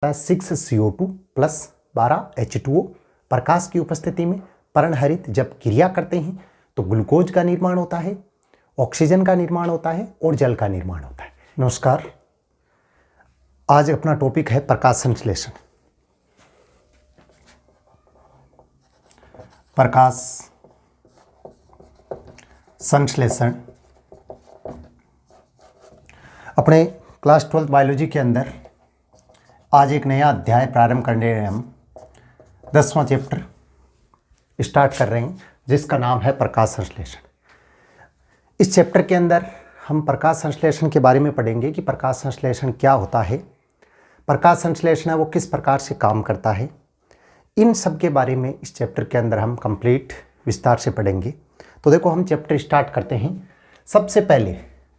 6CO2 plus 12 H2O। प्रकाश की उपस्थिति में पर्णहरित जब क्रिया करते हैं तो ग्लूकोज का निर्माण होता है, ऑक्सीजन का निर्माण होता है और जल का निर्माण होता है। नमस्कार, आज अपना टॉपिक है प्रकाश संश्लेषण। प्रकाश संश्लेषण अपने क्लास 12 बायोलॉजी के अंदर आज एक नया अध्याय प्रारंभ करने हम 10वां चैप्टर स्टार्ट कर रहे हैं, जिसका नाम है प्रकाश संश्लेषण। इस चैप्टर के अंदर हम प्रकाश संश्लेषण के बारे में पढ़ेंगे कि प्रकाश संश्लेषण क्या होता है, प्रकाश संश्लेषण है वो किस प्रकार से काम करता है। इन सब के बारे में इस चैप्टर के अंदर हम कंप्लीट विस्तार से पढ़ेंगे। तो देखो, हम चैप्टर स्टार्ट करते हैं। सबसे पहले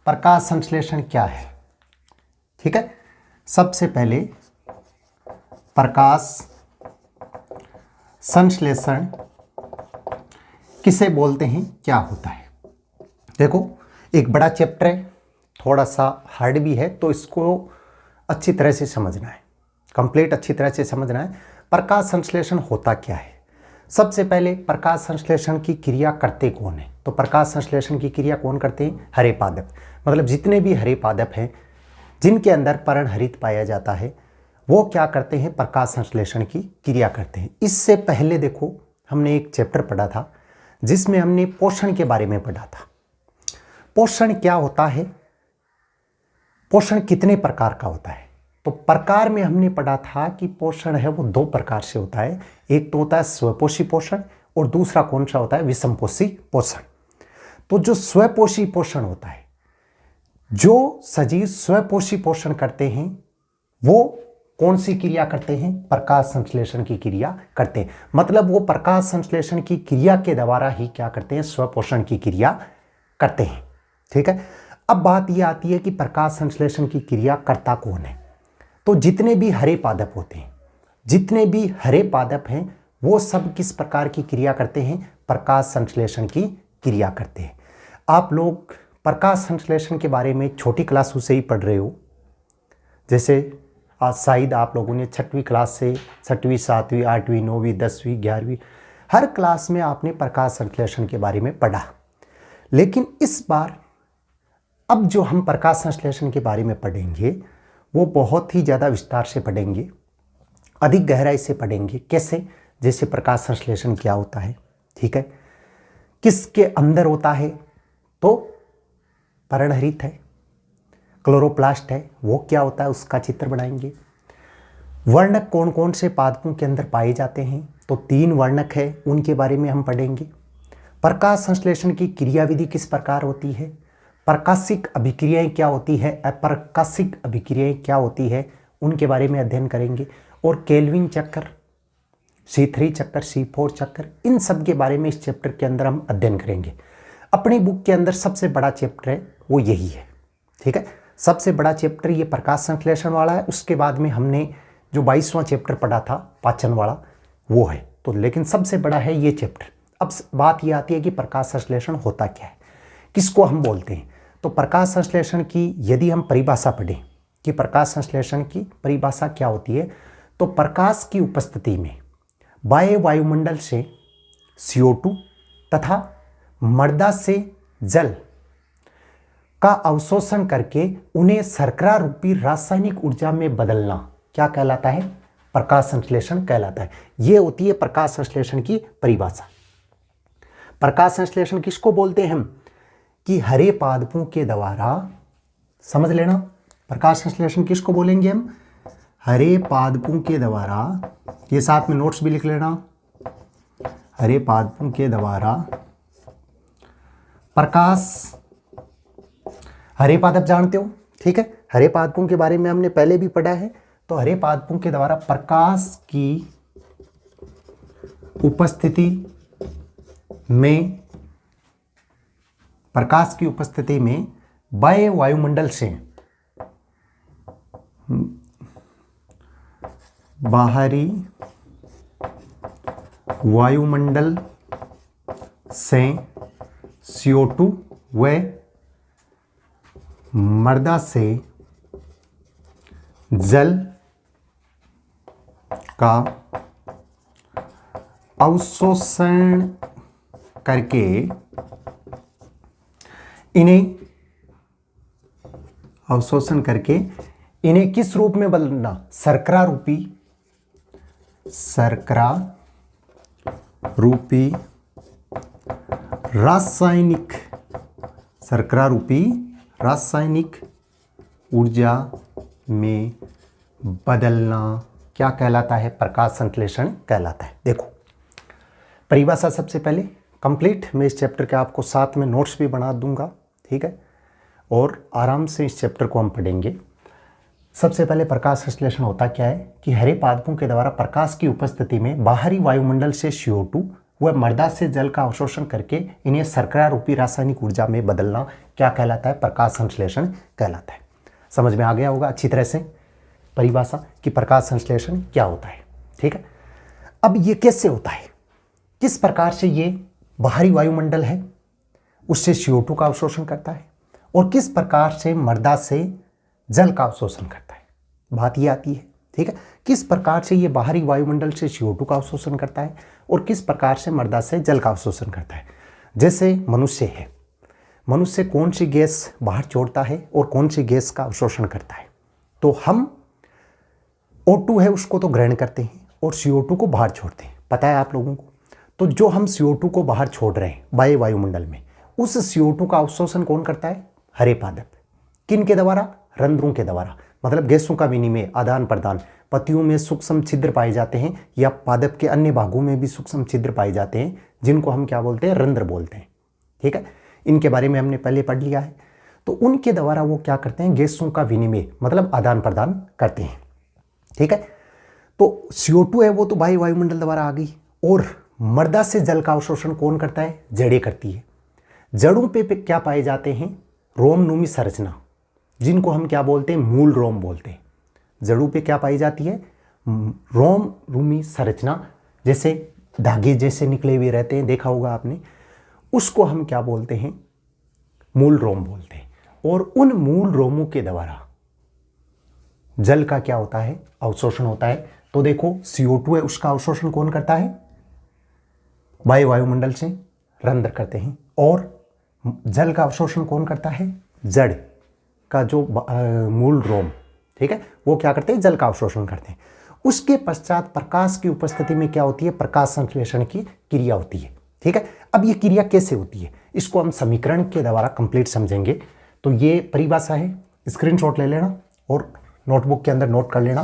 प्रकाश संश्लेषण क्या है, ठीक है। सबसे पहले प्रकाश संश्लेषण किसे बोलते हैं, क्या होता है। देखो, एक बड़ा चैप्टर है, थोड़ा सा हार्ड भी है, तो इसको अच्छी तरह से समझना है, कंप्लीट अच्छी तरह से समझना है। प्रकाश संश्लेषण होता क्या है। सबसे पहले प्रकाश संश्लेषण की क्रिया करते कौन है, तो प्रकाश संश्लेषण की क्रिया कौन करते हैं, हरे पादप। मतलब जितने भी हरे पादप हैं जिनके अंदर पर्णहरित पाया जाता है, वो क्या करते हैं, प्रकाश संश्लेषण की क्रिया करते हैं। इससे पहले देखो, हमने एक चैप्टर पढ़ा था जिसमें हमने पोषण के बारे में पढ़ा था। पोषण क्या होता है, पोषण कितने प्रकार का होता है। तो प्रकार में हमने पढ़ा था कि पोषण है वो दो प्रकार से होता है। एक तो होता है स्वपोषी पोषण और दूसरा कौन सा होता है, विषमपोषी पोषण। तो जो स्वपोषी पोषण होता है, जो सजीव स्वपोषी पोषण करते हैं, वो कौन सी क्रिया करते हैं, प्रकाश संश्लेषण की क्रिया करते हैं। मतलब वो प्रकाश संश्लेषण की क्रिया के द्वारा ही क्या करते हैं, स्वपोषण की क्रिया करते हैं, ठीक है। अब बात यह आती है कि प्रकाश संश्लेषण की क्रिया करता कौन है। तो जितने भी हरे पादप होते हैं, जितने भी हरे पादप हैं, वो सब किस प्रकार की क्रिया करते हैं, प्रकाश संश्लेषण की क्रिया करते हैं। आप लोग प्रकाश संश्लेषण के बारे में छोटी क्लासों से ही पढ़ रहे हो। जैसे आज शायद आप लोगों ने 6वीं क्लास से 6वीं 7वीं 8वीं 9वीं 10वीं 11वीं हर क्लास में आपने प्रकाश संश्लेषण के बारे में पढ़ा। लेकिन इस बार अब जो हम प्रकाश संश्लेषण के बारे में पढ़ेंगे वो बहुत ही ज़्यादा विस्तार से पढ़ेंगे, अधिक गहराई से पढ़ेंगे। कैसे, जैसे प्रकाश संश्लेषण क्या होता है, ठीक है, किसके अंदर होता है, तो पर्णहरित है, क्लोरोप्लास्ट है, वो क्या होता है उसका चित्र बनाएंगे। वर्णक कौन कौन से पादपों के अंदर पाए जाते हैं, तो 3 वर्णक है, उनके बारे में हम पढ़ेंगे। प्रकाश संश्लेषण की क्रियाविधि किस प्रकार होती है, प्रकाशिक अभिक्रियाएं क्या होती है, अप्रकाशिक अभिक्रियाएं क्या होती है, उनके बारे में अध्ययन करेंगे। और केल्विन चक्र, C3 चक्र, C4 चक्र, इन सब के बारे में इस चैप्टर के अंदर हम अध्ययन करेंगे। अपनी बुक के अंदर सबसे बड़ा चैप्टर है वो यही है, ठीक है। सबसे बड़ा चैप्टर ये प्रकाश संश्लेषण वाला है। उसके बाद में हमने जो 22वां चैप्टर पढ़ा था पाचन वाला, वो है। तो लेकिन सबसे बड़ा है ये चैप्टर। अब बात ये आती है कि प्रकाश संश्लेषण होता क्या है, किसको हम बोलते हैं। तो प्रकाश संश्लेषण की यदि हम परिभाषा पढ़ें कि प्रकाश संश्लेषण की परिभाषा क्या होती है, तो प्रकाश की उपस्थिति में बाह्य वायुमंडल से CO2 तथा मृदा से जल का अवशोषण करके उन्हें शर्करा रूपी रासायनिक ऊर्जा में बदलना क्या कहलाता है, प्रकाश संश्लेषण कहलाता है। यह होती है प्रकाश संश्लेषण की परिभाषा। प्रकाश संश्लेषण किसको बोलते हैं हम, कि हरे पादपों के द्वारा, समझ लेना, प्रकाश संश्लेषण किसको बोलेंगे हम, हरे पादपों के द्वारा, ये साथ में नोट्स भी लिख लेना, हरे पादपों के द्वारा प्रकाश, हरे पादप जानते हो, ठीक है। हरे पादपों के बारे में हमने पहले भी पढ़ा है। तो हरे पादपों के द्वारा प्रकाश की उपस्थिति में, प्रकाश की उपस्थिति में बाह्य वायुमंडल से, बाहरी वायुमंडल से CO2 व मृदा से जल का अवशोषण करके इन्हें किस रूप में बदलना? शर्करा रूपी रासायनिक ऊर्जा में बदलना क्या कहलाता है? प्रकाश संश्लेषण कहलाता है। देखो परिभाषा सबसे पहले कंप्लीट, मैं इस चैप्टर के आपको साथ में नोट्स भी बना दूंगा, ठीक है, और आराम से इस चैप्टर को हम पढ़ेंगे। सबसे पहले प्रकाश संश्लेषण होता क्या है कि हरे पादपों के द्वारा प्रकाश की उपस्थिति में बाहरी वायुमंडल से CO2 व मृदा से जल का अवशोषण करके इन्हें शर्करा रूपी रासायनिक ऊर्जा में बदलना क्या कहलाता है? प्रकाश संश्लेषण कहलाता है। समझ में आ गया होगा अच्छी तरह से परिभाषा कि प्रकाश संश्लेषण क्या होता है, ठीक है। अब ये कैसे होता है, किस प्रकार से ये बाहरी वायुमंडल है उससे CO2 का अवशोषण करता है और किस प्रकार से मृदा से जल का अवशोषण करता है। बात ये आती है, ठीक है, किस प्रकार से ये बाहरी वायुमंडल से CO2 का अवशोषण करता है और किस प्रकार से मृदा से जल का अवशोषण करता है। जैसे मनुष्य है, मनुष्य कौन सी गैस बाहर छोड़ता है और कौन सी गैस का अवशोषण करता है? तो हम O2 है उसको तो ग्रहण करते हैं और CO2 को बाहर छोड़ते हैं, पता है आप लोगों को। तो जो हम CO2 को बाहर छोड़ रहे हैं बाह्य वायुमंडल में, उस CO2 का अवशोषण कौन करता है? हरे पादप। किन के द्वारा? रंध्रों के द्वारा, मतलब गैसों का विनिमय, आदान प्रदान। पत्तियों में सूक्ष्म छिद्र पाए जाते हैं या पादप के अन्य भागों में भी सूक्ष्म छिद्र पाए जाते हैं, जिनको हम क्या बोलते हैं? रंध्र बोलते हैं, ठीक है। इनके बारे में हमने पहले पढ़ लिया है। तो उनके द्वारा वो क्या करते हैं? गैसों का विनिमय मतलब आदान प्रदान करते हैं, ठीक है। तो CO2 है वो तो बाह्य वायुमंडल द्वारा आ गई, और मृदा से जल का अवशोषण कौन करता है? जड़ें करती है। जड़ों पे क्या पाए जाते हैं? रोमनूमी संरचना, जिनको हम क्या बोलते हैं? मूल रोम बोलते हैं। जड़ों पे क्या पाई जाती है? रोमनूमी संरचना, जैसे धागे जैसे निकले हुए रहते हैं, देखा होगा आपने, उसको हम क्या बोलते हैं? मूल रोम बोलते हैं। और उन मूल रोमों के द्वारा जल का क्या होता है? अवशोषण होता है। तो देखो CO2 है उसका अवशोषण कौन करता है? बाह्य वायुमंडल से रंध्र करते हैं। और जल का अवशोषण कौन करता है? जड़ का जो मूल रोम, ठीक है, वो क्या करते हैं? जल का अवशोषण करते हैं। उसके पश्चात प्रकाश की उपस्थिति में क्या होती है? प्रकाश संश्लेषण की क्रिया होती है, ठीक है। अब ये क्रिया कैसे होती है इसको हम समीकरण के द्वारा कंप्लीट समझेंगे। तो ये परिभाषा है, स्क्रीनशॉट ले लेना और नोटबुक के अंदर नोट कर लेना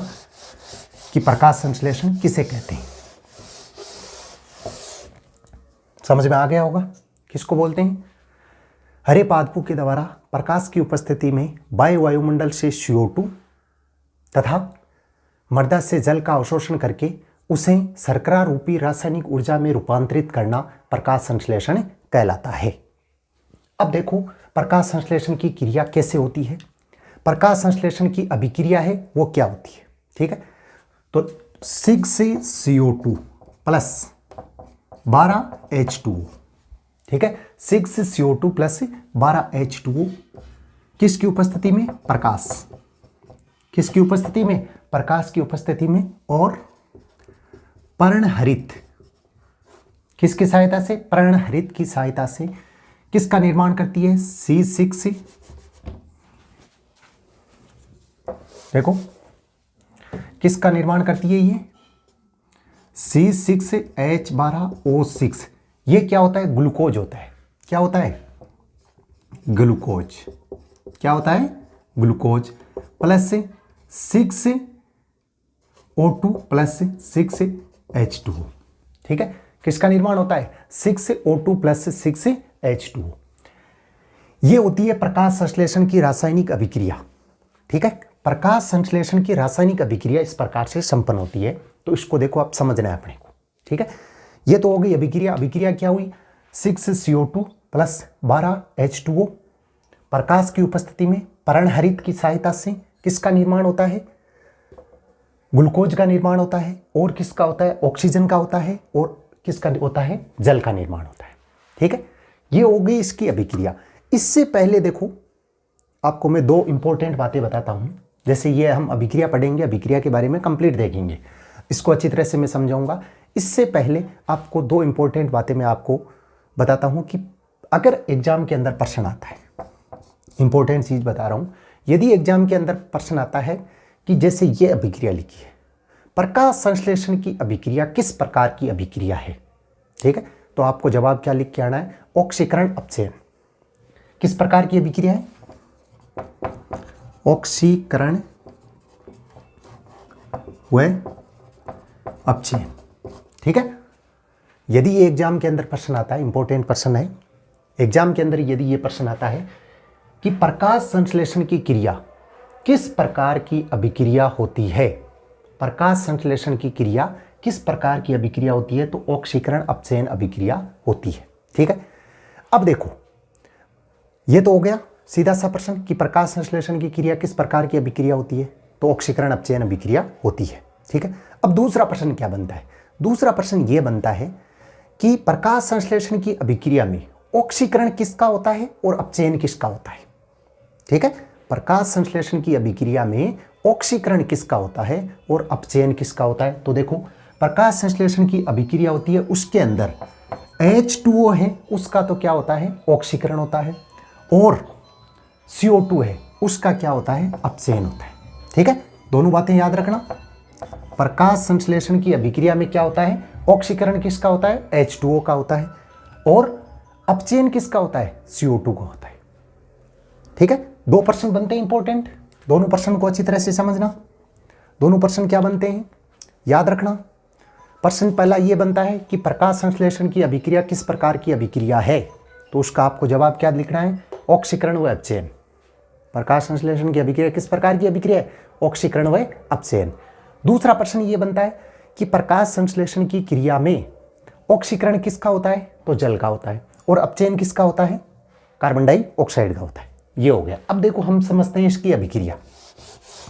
कि प्रकाश संश्लेषण किसे कहते हैं। समझ में आ गया होगा किसको बोलते हैं? हरे पादपों के द्वारा प्रकाश की उपस्थिति में बाह्य वायुमंडल से CO2 तथा मृदा से जल का अवशोषण करके उसे शर्करा रूपी रासायनिक ऊर्जा में रूपांतरित करना प्रकाश संश्लेषण कहलाता है। अब देखो प्रकाश संश्लेषण की क्रिया कैसे होती है। प्रकाश संश्लेषण की अभिक्रिया है वो क्या होती है, ठीक है। तो 6CO2 प्लस 12H2O, ठीक है, 6CO2 प्लस 12H2O किसकी उपस्थिति में? प्रकाश। किसकी उपस्थिति में? प्रकाश की उपस्थिति में। और पर्णहरित, किसकी सहायता से? पर्णहरित की सहायता से किसका निर्माण करती है? C6, देखो किसका निर्माण करती है ये? C6H12O6। ये क्या होता है? ग्लूकोज होता है। क्या होता है? ग्लूकोज। क्या होता है? Glucose plus 6O2 plus 6H2O, ठीक है। किसका निर्माण होता है? 6O2 plus 6H2O। ये होती है प्रकाश संश्लेषण की रासायनिक अभिक्रिया, ठीक है। प्रकाश संश्लेषण की रासायनिक अभिक्रिया इस प्रकार से संपन्न होती है। तो इसको देखो आप समझना है अपने को, ठीक है। ये तो हो गई अभिक्रिया। अभिक्रिया क्या हुई? 6CO2 प्लस 12H2O प्रकाश की उपस्थिति में पर्णहरित की सहायता से किसका निर्माण होता है? ग्लूकोज का निर्माण होता है। और किसका होता है? ऑक्सीजन का होता है। और किसका होता है? जल का निर्माण होता है, ठीक है। ये हो गई इसकी अभिक्रिया। इससे पहले देखो आपको मैं दो इंपॉर्टेंट बातें बताता हूं। जैसे ये हम अभिक्रिया पढ़ेंगे, अभिक्रिया के बारे में कंप्लीट देखेंगे। इसको अच्छी तरह से मैं समझाऊंगा। इससे पहले आपको दो इंपॉर्टेंट बातें मैं आपको बताता हूं कि अगर एग्जाम के अंदर प्रश्न आता है, इंपॉर्टेंट चीज बता रहा हूं, यदि एग्जाम के अंदर प्रश्न आता है कि जैसे ये अभिक्रिया लिखी है, प्रकाश संश्लेषण की अभिक्रिया किस प्रकार की अभिक्रिया है, ठीक है, तो आपको जवाब क्या लिख के आना है, ऑक्सीकरण अपचयन। किस प्रकार की अभिक्रिया है, ऑक्सीकरण व अपचयन, ठीक है। यदि ये एग्जाम के अंदर प्रश्न आता है, इंपॉर्टेंट प्रश्न है, एग्जाम के अंदर यदि ये प्रश्न आता है कि प्रकाश संश्लेषण की क्रिया किस प्रकार की अभिक्रिया होती है, प्रकाश संश्लेषण की क्रिया किस प्रकार की अभिक्रिया होती है, तो ऑक्सीकरण अपचयन अभिक्रिया होती है, ठीक है। अब देखो, ये तो हो गया सीधा सा प्रश्न कि प्रकाश संश्लेषण की क्रिया किस प्रकार की अभिक्रिया होती है, तो ऑक्सीकरण अपचयन अभिक्रिया होती है, ठीक है। अब दूसरा प्रश्न क्या बनता है, दूसरा प्रश्न यह बनता है कि प्रकाश संश्लेषण की अभिक्रिया में ऑक्सीकरण किसका होता है और अपचयन किसका होता है, ठीक है। प्रकाश संश्लेषण की अभिक्रिया में ऑक्सीकरण किसका होता है और अपचयन किसका होता है, तो देखो प्रकाश संश्लेषण की अभिक्रिया होती है, उसके अंदर H2O है, उसका तो क्या होता है, ऑक्सीकरण होता है, और CO2 है, उसका क्या होता है, अपचयन होता है, ठीक है। दोनों बातें याद रखना, प्रकाश संश्लेषण की अभिक्रिया में क्या होता है, ऑक्सीकरण किसका होता है, H2O का होता है, और अपचयन किसका होता है, CO2 का होता है, ठीक है। दो प्रश्न बनते हैं इंपॉर्टेंट, दोनों प्रश्न को अच्छी तरह से समझना। दोनों प्रश्न क्या बनते हैं, याद रखना। प्रश्न पहला ये बनता है कि प्रकाश संश्लेषण की अभिक्रिया किस प्रकार की अभिक्रिया है, तो उसका आपको जवाब क्या लिखना है, ऑक्सीकरण व अपचयन। प्रकाश संश्लेषण की अभिक्रिया किस प्रकार की अभिक्रिया है, ऑक्सीकरण व अपचयन। दूसरा प्रश्न ये बनता है कि प्रकाश संश्लेषण की क्रिया में ऑक्सीकरण किसका होता है, तो जल का होता है, और अपचयन किसका होता है, कार्बन डाइऑक्साइड का होता है। ये हो गया। अब देखो हम समझते हैं इसकी अभिक्रिया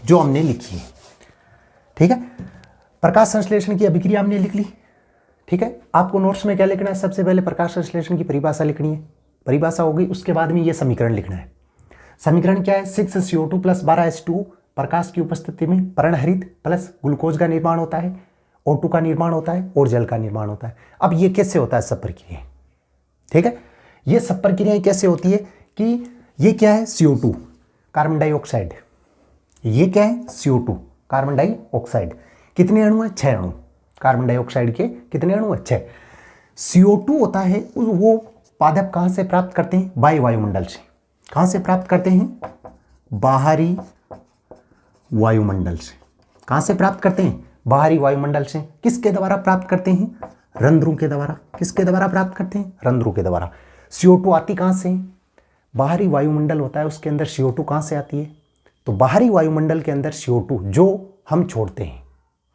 जो हमने लिखी है, ठीक है। प्रकाश संश्लेषण की अभिक्रिया हमने लिख ली, ठीक है। आपको नोट्स में क्या लिखना है, सबसे पहले प्रकाश संश्लेषण की परिभाषा लिखनी है, परिभाषा होगी, उसके बाद में ये समीकरण लिखना है। समीकरण क्या है, 6CO2 + 12H2O प्रकाश की उपस्थिति में पर्णहरित प्लस ग्लूकोज का निर्माण होता है, O2 का निर्माण होता है और जल का निर्माण होता है। अब ये कैसे होता है, सब प्रक्रियाएं, ठीक है। ये सब प्रक्रियाएं कैसे होती है कि ये क्या है, CO2 कार्बन डाइऑक्साइड, ये क्या है, CO2 कार्बन डाइऑक्साइड, कितने अणु है, 6 अणु, कार्बन डाइऑक्साइड के कितने अणु है, 6। CO2 होता है वो पादप कहां से प्राप्त करते हैं, बाह्य वायुमंडल से। कहां से प्राप्त करते हैं, बाहरी वायुमंडल से। कहां से प्राप्त करते हैं, बाहरी वायुमंडल से। किसके द्वारा प्राप्त करते हैं, रंध्रों के द्वारा। किसके द्वारा प्राप्त करते हैं, रंध्रों के द्वारा। CO2 आती कहां से, बाहरी वायुमंडल होता है, उसके अंदर CO2 कहां से आती है, तो बाहरी वायुमंडल के अंदर CO2 जो हम छोड़ते हैं,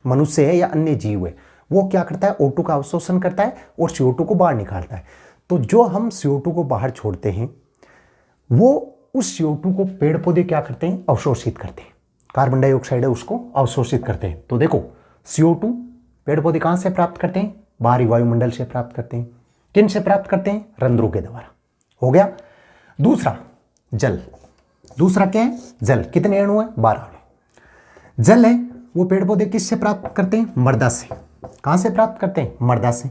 मनुष्य है या अन्य जीव है, वो क्या करता है, O2 का अवशोषण करता है और CO2 को बाहर निकालता है। तो जो हम CO2 को बाहर छोड़ते हैं, वो उस CO2 को पेड़ पौधे क्या करते हैं, अवशोषित करते हैं। कार्बन डाइऑक्साइड है उसको अवशोषित करते हैं। तो देखो CO2 पेड़ पौधे कहां से प्राप्त करते हैं, बाहरी वायुमंडल से प्राप्त करते हैं। किन से प्राप्त करते हैं, रंध्रों के द्वारा। हो गया। दूसरा जल, दूसरा क्या है, जल, कितने अणु है, 12 अणु। जल है वो पेड़ पौधे किससे प्राप्त करते हैं, मृदा से। कहां से प्राप्त करते हैं, मृदा से।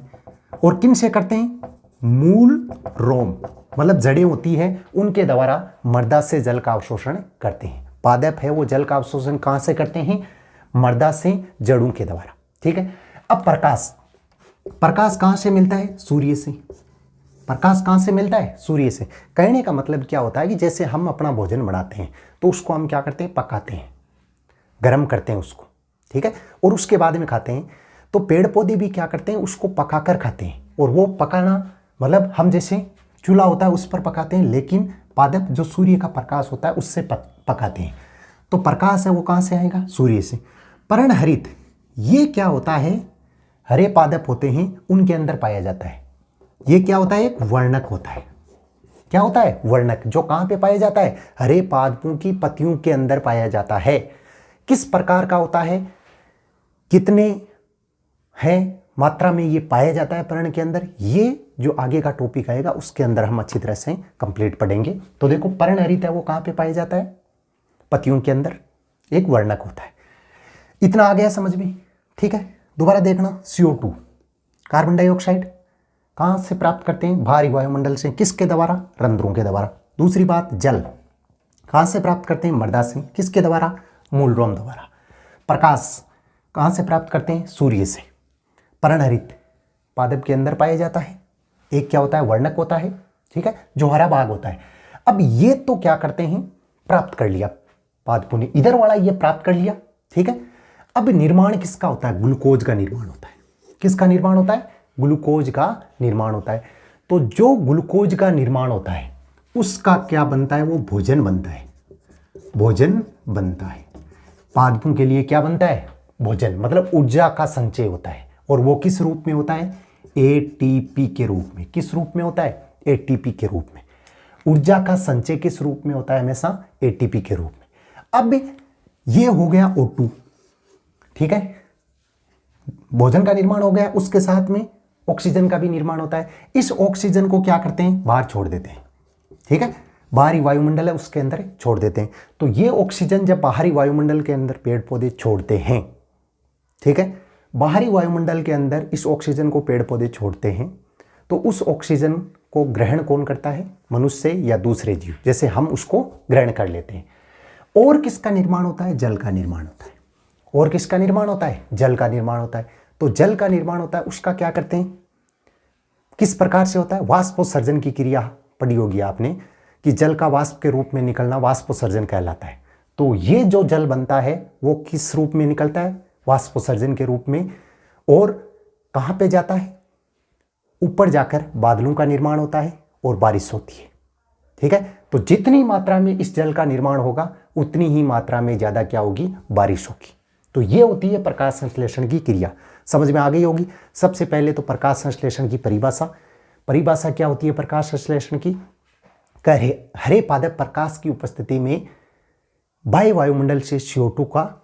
और किन से करते हैं, मूल रोम, मतलब जड़ें होती है, उनके द्वारा मृदा से जल का अवशोषण करते हैं। पादप है वो जल का अवशोषण कहां से करते हैं, मृदा से, जड़ों के द्वारा, ठीक है। अब प्रकाश, प्रकाश कहां से मिलता है, सूर्य से। प्रकाश कहां से मिलता है, सूर्य से। कहने का मतलब क्या होता है कि जैसे हम अपना भोजन बनाते हैं तो उसको हम क्या करते हैं, पकाते हैं, गर्म करते हैं उसको, ठीक है, और उसके बाद में खाते हैं। तो पेड़ पौधे भी क्या करते हैं, उसको पकाकर खाते हैं। और वो पकाना मतलब हम जैसे चूल्हा होता है उस पर पकाते हैं, लेकिन पादप जो सूर्य का प्रकाश होता है उससे पकाते हैं। तो प्रकाश है वो कहां से आएगा, सूर्य से। पर्णहरित, ये क्या होता है, हरे पादप होते हैं उनके अंदर पाया जाता है। ये क्या होता है, एक वर्णक होता है। क्या होता है, वर्णक, जो कहां पे पाया जाता है, हरे पादपों की पत्तियों के अंदर पाया जाता है। किस प्रकार का होता है, कितने हैं मात्रा में ये पाया जाता है पर्ण के अंदर, ये जो आगे का टॉपिक आएगा उसके अंदर हम अच्छी तरह से कंप्लीट पढ़ेंगे। तो देखो पर्णहरित है वो कहां पे पाया जाता है, पत्तियों के अंदर, एक वर्णक होता है। इतना आ गया समझ में, ठीक है। दोबारा देखना, CO2 कार्बन डाइऑक्साइड कहाँ से प्राप्त करते हैं? भारी वायुमंडल से। किसके द्वारा? रंध्रों के द्वारा। दूसरी बात, जल कहाँ से प्राप्त करते हैं? मृदा से। किसके द्वारा? मूलरोम द्वारा। प्रकाश कहाँ से प्राप्त करते हैं? सूर्य से। पर्णहरित पादप के अंदर पाया जाता है। एक क्या होता है? वर्णक होता है, ठीक है, जो हरा भाग होता है। अब ये तो क्या करते हैं? प्राप्त कर लिया पादपों ने, इधर वाला ये प्राप्त कर लिया, ठीक है। अब निर्माण किसका होता है? ग्लूकोज का निर्माण होता है। किसका निर्माण होता है? ग्लूकोज का निर्माण होता है। तो जो ग्लूकोज का निर्माण होता है उसका क्या बनता है? वो भोजन बनता है। भोजन बनता है पादपों के लिए। क्या बनता है? भोजन, मतलब ऊर्जा का संचय होता है। और वो किस रूप में होता है? ATP के रूप में। किस रूप में होता है? ATP के रूप में। ऊर्जा का संचय किस रूप में होता है? हमेशा ATP के रूप में। अब ये हो गया O2, ठीक है, भोजन का निर्माण हो गया। उसके साथ में ऑक्सीजन का भी निर्माण होता है। इस ऑक्सीजन को क्या करते हैं? बाहर छोड़ देते हैं, ठीक है, बाहरी वायुमंडल है उसके अंदर छोड़ देते हैं। तो ये ऑक्सीजन जब बाहरी वायुमंडल के अंदर पेड़ पौधे छोड़ते हैं, ठीक है, बाहरी वायुमंडल के अंदर इस ऑक्सीजन को पेड़ पौधे छोड़ते हैं, तो उस ऑक्सीजन को ग्रहण कौन करता है? मनुष्य या दूसरे जीव, जैसे हम उसको ग्रहण कर लेते हैं। और किसका निर्माण होता है? जल का निर्माण होता है। और किसका निर्माण होता है? जल का निर्माण होता है। तो जल का निर्माण होता है, उसका क्या करते हैं? किस प्रकार से होता है? वाष्पोत्सर्जन की क्रिया पढ़ी होगी आपने कि जल का वाष्प के रूप में निकलना वाष्पोत्सर्जन कहलाता है। तो ये जो जल बनता है वो किस रूप में निकलता है? वाष्पोत्सर्जन के रूप में। और कहां पे जाता है? ऊपर जाकर बादलों का निर्माण होता है और बारिश होती है, ठीक है। तो जितनी मात्रा में इस जल का निर्माण होगा उतनी ही मात्रा में ज्यादा क्या होगी? बारिश होगी। तो ये होती है प्रकाश संश्लेषण की क्रिया। समझ में आ गई होगी। सबसे पहले तो प्रकाश संश्लेषण की परिभाषा क्या होती है प्रकाश संश्लेषण की? हरे पादप प्रकाश की उपस्थिति में बाह्य वायुमंडल से CO2 का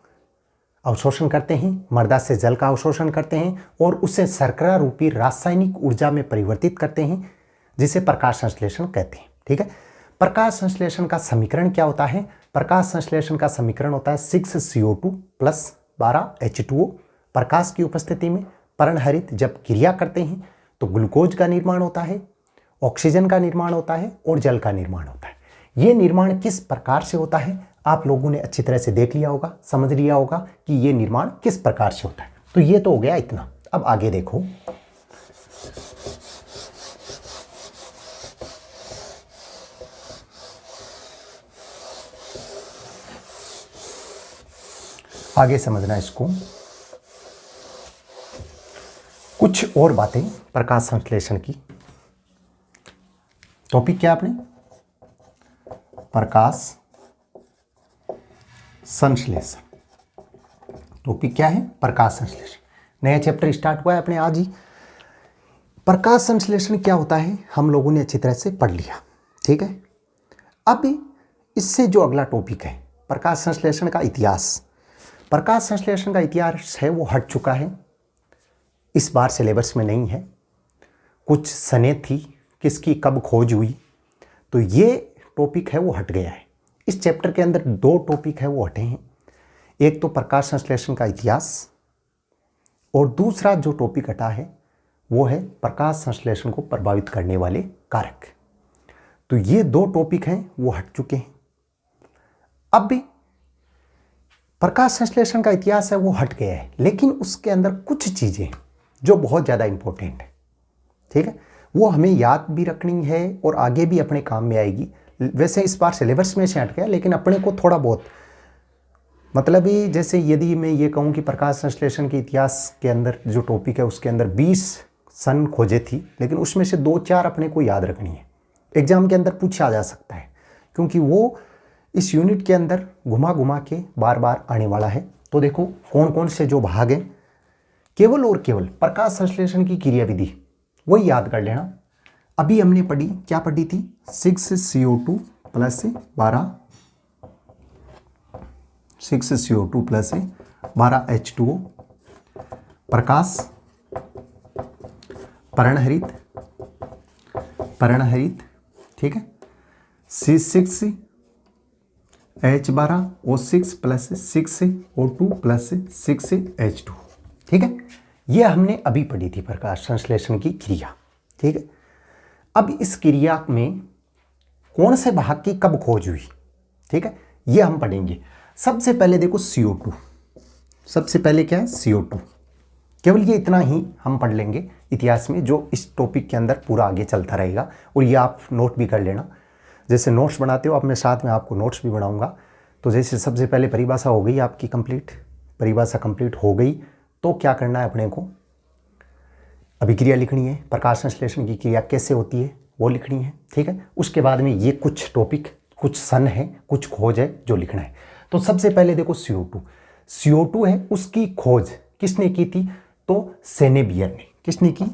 अवशोषण करते हैं, मृदा से जल का अवशोषण करते हैं और उसे शर्करा रूपी रासायनिक ऊर्जा में परिवर्तित करते हैं, जिसे प्रकाश संश्लेषण कहते हैं, ठीक है। प्रकाश संश्लेषण का समीकरण क्या होता है? प्रकाश संश्लेषण का समीकरण होता है 6CO2 + 12 H2O। प्रकाश की उपस्थिति में पर्णहरित जब क्रिया करते हैं तो ग्लूकोज का निर्माण होता है, ऑक्सीजन का निर्माण होता है और जल का निर्माण होता है। ये निर्माण किस प्रकार से होता है आप लोगों ने अच्छी तरह से देख लिया होगा, समझ लिया होगा कि ये निर्माण किस प्रकार से होता है। तो ये तो हो गया इतना। अब आगे देखो, आगे समझना इसको। कुछ और बातें प्रकाश संश्लेषण की। टॉपिक क्या आपने? प्रकाश संश्लेषण। टॉपिक क्या है? प्रकाश संश्लेषण। नया चैप्टर स्टार्ट हुआ है अपने आज ही। प्रकाश संश्लेषण क्या होता है हम लोगों ने अच्छी तरह से पढ़ लिया, ठीक है। अब इससे जो अगला टॉपिक है प्रकाश संश्लेषण का इतिहास। प्रकाश संश्लेषण का इतिहास है वो हट चुका है, इस बार सिलेबस में नहीं है। कुछ सने थी किसकी कब खोज हुई, तो ये टॉपिक है वो हट गया है। इस चैप्टर के अंदर 2 टॉपिक है वो हटे हैं। एक तो प्रकाश संश्लेषण का इतिहास और दूसरा जो टॉपिक हटा है वो है प्रकाश संश्लेषण को प्रभावित करने वाले कारक। तो ये 2 टॉपिक हैं वो हट चुके हैं। अब भी प्रकाश संश्लेषण का इतिहास है वो हट गया है, लेकिन उसके अंदर कुछ चीजें जो बहुत ज़्यादा इंपॉर्टेंट है, ठीक है, वो हमें याद भी रखनी है और आगे भी अपने काम में आएगी। वैसे इस बार सिलेबस में से हट गया, लेकिन अपने को थोड़ा बहुत मतलब ही, जैसे यदि मैं ये कहूँ कि प्रकाश संश्लेषण के इतिहास के अंदर जो टॉपिक है उसके अंदर 20 सन खोजे थी, लेकिन उसमें से 2-4 अपने को याद रखनी है। एग्जाम के अंदर पूछा जा सकता है, क्योंकि वो इस यूनिट के अंदर घुमा घुमा के बार बार आने वाला है। तो देखो कौन कौन से जो भाग हैं, केवल और केवल प्रकाश संश्लेषण की क्रियाविधि वही याद कर लेना। अभी हमने पढ़ी, क्या पढ़ी थी? 6CO2 + 12 H2O। प्रकाश पर्णहरित, ठीक है, C6H12O6 + 6O2 + 6H2। ठीक है, ये हमने अभी पढ़ी थी प्रकाश संश्लेषण की क्रिया। ठीक है, अब इस क्रिया में कौन से भाग की कब खोज हुई, ठीक है, ये हम पढ़ेंगे। सबसे पहले देखो CO2, सबसे पहले क्या है CO2, केवल ये इतना ही हम पढ़ लेंगे इतिहास में, जो इस टॉपिक के अंदर पूरा आगे चलता रहेगा। और ये आप नोट भी कर लेना, जैसे नोट्स बनाते हो, अब मैं साथ में आपको नोट्स भी बनाऊंगा। तो जैसे सबसे पहले परिभाषा हो गई आपकी कंप्लीट, परिभाषा कंप्लीट हो गई तो क्या करना है अपने को, अभिक्रिया लिखनी है, प्रकाश संश्लेषण की क्रिया कैसे होती है वो लिखनी है। ठीक है, उसके बाद में ये कुछ टॉपिक, कुछ सन है, कुछ खोज है जो लिखना है। तो सबसे पहले देखो CO2 है, उसकी खोज किसने की थी, तो सेनेबियर ने। किसने की,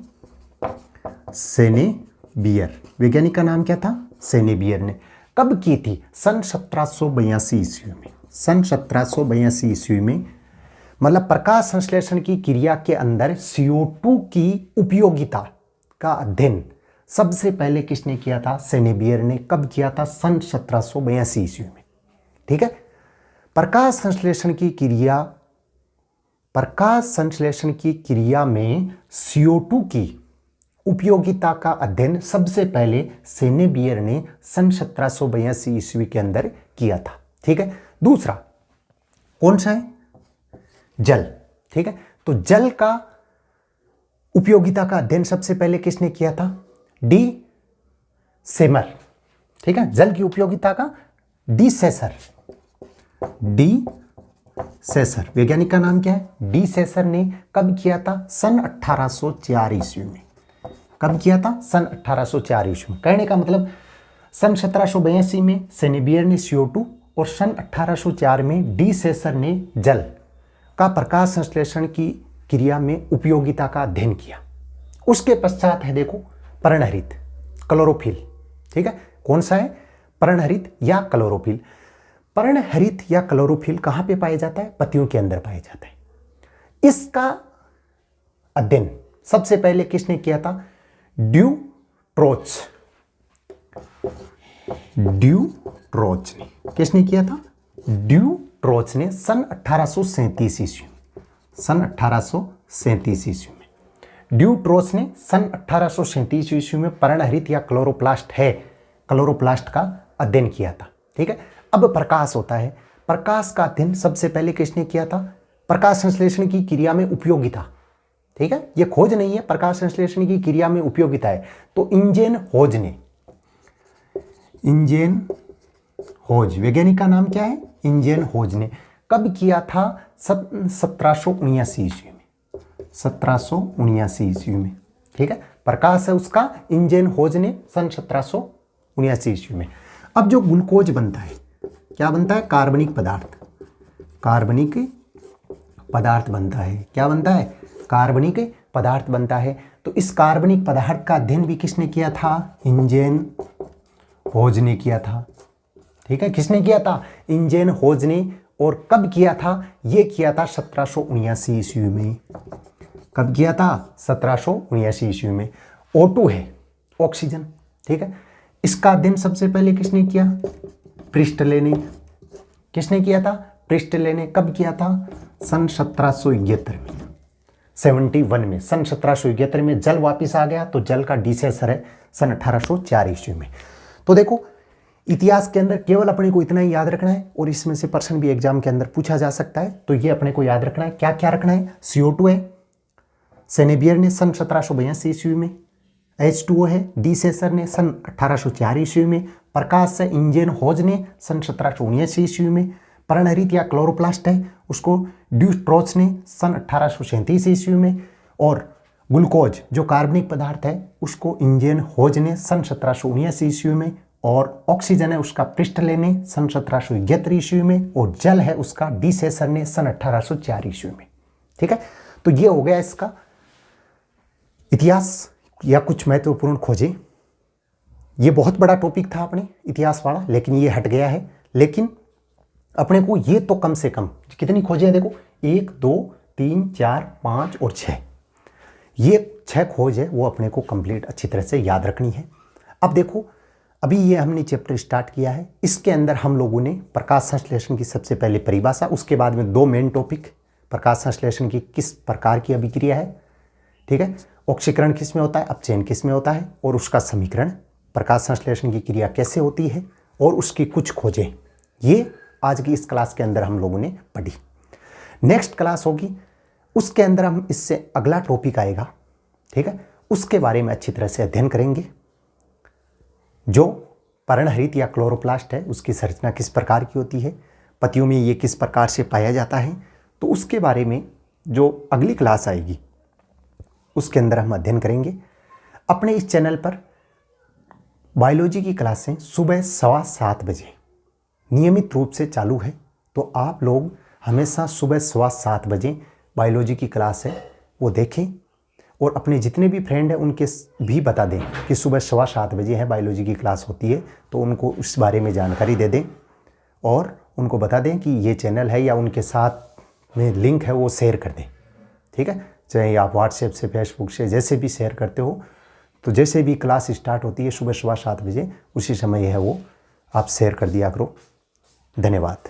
सेनेबियर, वैज्ञानिक का नाम क्या था, सेनेबियर ने। कब की थी, सन 1782 ईस्वी में, सन 1782 ईस्वी में। मतलब प्रकाश संश्लेषण की क्रिया के अंदर CO2 की उपयोगिता का अध्ययन सबसे पहले किसने किया था, सेनेबियर ने। कब किया था, सन 1782 ईस्वी में। ठीक है, प्रकाश संश्लेषण की क्रिया में CO2 की उपयोगिता का अध्ययन सबसे पहले सेनेबियर ने सन 1782 ईस्वी के अंदर किया था। ठीक है, दूसरा कौन सा है, जल। ठीक है, तो जल का उपयोगिता का अध्ययन सबसे पहले किसने किया था, डी सेमर। ठीक है, जल की उपयोगिता का डी सेसर, वैज्ञानिक का नाम क्या है, डी सेसर ने। कब किया था, सन 1804 ईस्वी में। कब किया था, सन 1804 ईस्वी में। कहने का मतलब सन 1782 में सेनेबियर ने CO2 और सन 1804 में डी सेसर ने जल का प्रकाश संश्लेषण की क्रिया में उपयोगिता का अध्ययन किया। उसके पश्चात है देखो पर्णहरित, क्लोरोफिल। ठीक है, कौन सा है, पर्णहरित या क्लोरोफिल। पर्णहरित या क्लोरोफिल कहां पे पाया जाता है, पत्तियों के अंदर पाया जाता है। इसका अध्ययन सबसे पहले किसने किया था, ड्यूट्रोच ने। किसने किया था, ड्यूट्रोच ने सन 1837 ईस्वी में, सन 1837 ईस्वी में। ड्यूट्रोच ने सन 1837 ईस्वी में पर्णहरित या क्लोरोप्लास्ट का अध्ययन किया था। ठीक है, अब प्रकाश होता है, प्रकाश का अध्ययन सबसे पहले किसने किया था, प्रकाश संश्लेषण की क्रिया में उपयोगिता। ठीक है, यह खोज नहीं है, प्रकाश संश्लेषण की क्रिया में उपयोगिता है। तो इंजेन होज, वैज्ञानिक का नाम क्या है, इंजेन होज ने। कब किया था, 1779 ईस्वी में, 1779 ईस्वी में। ठीक है, प्रकाश है उसका इंजेन होज ने सन 1779 ईस्वी में। अब जो ग्लूकोज बनता है, क्या बनता है, कार्बनिक पदार्थ बनता है। क्या बनता है, कार्बनिक पदार्थ बनता है। तो इस कार्बनिक पदार्थ का अध्ययन भी किसने किया था, इंजेन होज ने किया था। ठीक है, किसने किया था, इंजेन होज ने। और कब किया था, यह किया था 1779 ईस्वी में। कब किया था, 1779 ईस्वी में। O2 है, ऑक्सीजन। ठीक है, इसका अध्ययन सबसे पहले किसने किया, प्रिस्टले ने। किसने किया था, प्रिस्टले ने। कब किया था, सन 1771 में, 71 में। सन 1771 में जल वापिस आ गया, तो जल का डिसेसर है सन 1804 ईस्वी में। तो देखो इतिहास के अंदर केवल अपने को इतना ही याद रखना है, और इसमें से प्रश्न भी एग्जाम के अंदर पूछा जा सकता है। तो ये अपने को याद रखना है, क्या क्या रखना है, CO2 है, सेनेबियर ने सन 1782 ईस्वी में। H2O है, डी सेसर ने सन 1804 ईस्वी में। प्रकाश है, इंजेन होज ने सन 1779 ईस्वी में। पर्णहरित या क्लोरोप्लास्ट है, उसको ड्यूट्रोच ने सन 1837 ईस्वी में। और ग्लूकोज जो कार्बनिक पदार्थ है, उसको इंजेन होज ने सन 1779 ईस्वी में। और ऑक्सीजन है उसका प्रिस्टले ने सन 1771 ईस्वी में। और जल है उसका डी सेसर ने सन 1804 ईस्वी में। ठीक है, तो ये हो गया इसका इतिहास या कुछ महत्वपूर्ण खोजें। ये बहुत बड़ा टॉपिक था अपने इतिहास वाला, लेकिन ये हट गया है। लेकिन अपने को ये तो कम से कम कितनी खोजें हैं, देखो 1 2 3 4 5 और 6, ये 6 खोज है वो अपने को कंप्लीट अच्छी तरह से याद रखनी है। अब देखो अभी ये हमने चैप्टर स्टार्ट किया है, इसके अंदर हम लोगों ने प्रकाश संश्लेषण की सबसे पहले परिभाषा, उसके बाद में 2 मेन टॉपिक प्रकाश संश्लेषण की किस प्रकार की अभिक्रिया है, ठीक है, ऑक्सीकरण किस में होता है, अपचयन किस में होता है, और उसका समीकरण, प्रकाश संश्लेषण की क्रिया कैसे होती है और उसकी कुछ खोजें, ये आज की इस क्लास के अंदर हम लोगों ने पढ़ी। नेक्स्ट क्लास होगी, उसके अंदर हम इससे अगला टॉपिक आएगा, ठीक है, उसके बारे में अच्छी तरह से अध्ययन करेंगे। जो पर्णहरित या क्लोरोप्लास्ट है उसकी संरचना किस प्रकार की होती है, पत्तियों में ये किस प्रकार से पाया जाता है, तो उसके बारे में जो अगली क्लास आएगी उसके अंदर हम अध्ययन करेंगे। अपने इस चैनल पर बायोलॉजी की क्लासें सुबह 7:15 बजे नियमित रूप से चालू है, तो आप लोग हमेशा सुबह 7:15 बजे बायोलॉजी की क्लास है वो देखें, और अपने जितने भी फ्रेंड हैं उनके भी बता दें कि सुबह 7:15 बजे है बायोलॉजी की क्लास होती है, तो उनको उस बारे में जानकारी दे दें और उनको बता दें कि ये चैनल है, या उनके साथ में लिंक है वो शेयर कर दें, ठीक है, चाहे आप व्हाट्सएप से, फेसबुक से, जैसे भी शेयर करते हो, तो जैसे भी क्लास स्टार्ट होती है सुबह 7:15 बजे उसी समय है वो आप शेयर कर दिया करो। धन्यवाद।